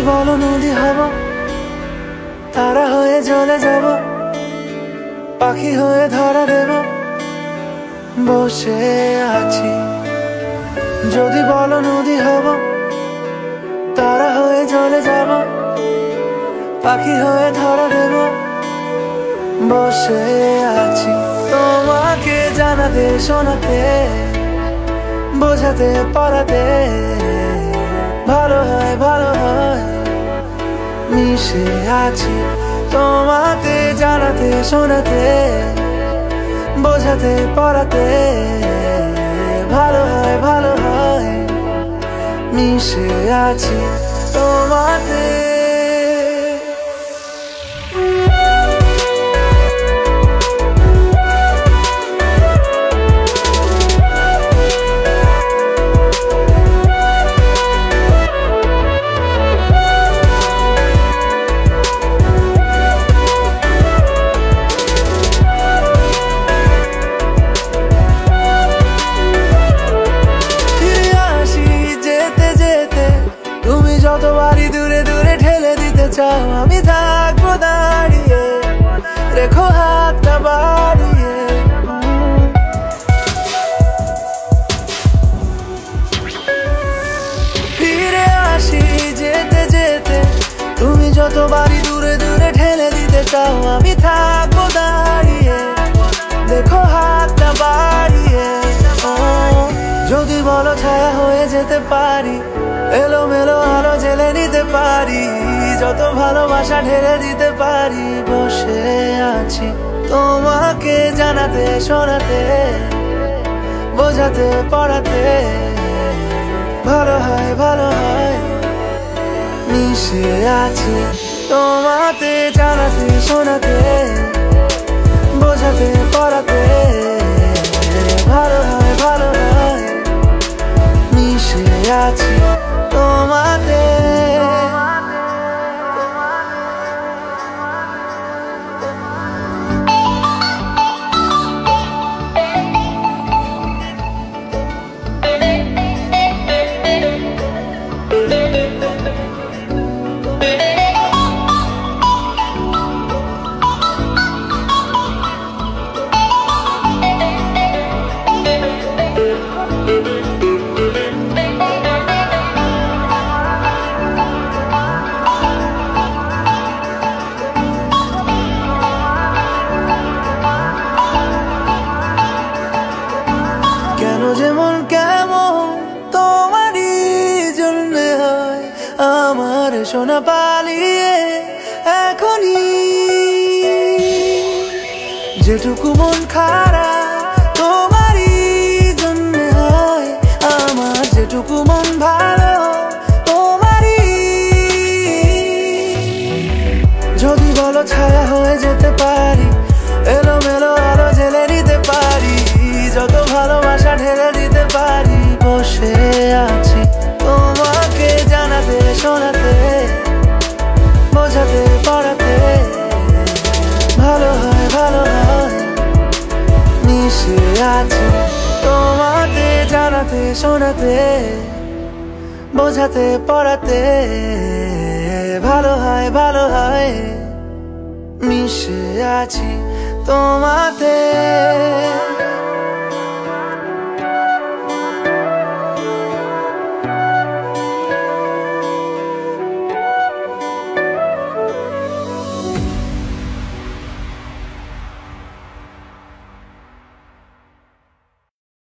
বলো নদী হব, তারা হয়ে জ্বলে যাব, পাখি হয়ে ধরা দেব, বসে আছি। যদি বলো নদী হব, তারা হয়ে জ্বলে যাব, পাখি হয়ে ধরা দেব, বসে আছি। তোমাকে জানাতে শোনাতে বোঝাতে পড়াতে ভালো হয় ভালো হয়, মিশে আছি। তোমাকে জানাতে শোনাতে বোঝাতে পড়াতে ভালো হয়, মিশে আছি তোমাতে। যতবারই দূরে দূরে ঠেলে দিতে চাও, আমি থাকবো দাঁড়িয়ে, রেখো হাতটা বাড়িয়ে। ফিরে আসি যেতে যেতে, তুমি যতবারই দূরে দূরে ঠেলে দিতে চাও, আমি থাকবো দাঁড়িয়ে, দেখো হাতটা বাড়িয়ে। যদি বলো ছায়া হয়ে যেতে পারি, এলোমেলো আলো জেলে নিতে পারি, যত ভালোবাসা ঢেলে দিতে পারি, বসে আছি। তোমাকে জানাতে শোনাতে বোঝাতে পড়াতে ভালো হয়, মিশে আছি। তোমাকে জানাতে শোনাতে বোঝাতে পড়াতে ভালো হয়, মিশে আছি তোমাতে। কেন যেমন কেমন তোমারই জন্য হয়, আমার সোনা পালিয়ে এখনই। যেটুকু মন খারাপ তোমারই জন্য হয়, আমার যেটুকু মন ভালো তোমারই। যদি বলো ছায়া হয়ে যেতে পারি, এলোমেলো আলো জেলে নিতে পারি, যত ভালোবাসা ঢেলে দিতে পারি, বসে আছি। তোমাকে জানাতে শোনাতে বোঝাতে পড়াতে ভালো হয়, মিশে আছি। তোমাকে জানাতে শোনাতে বোঝাতে পড়াতে ভালো হয়, মিশে আছি তোমাতে।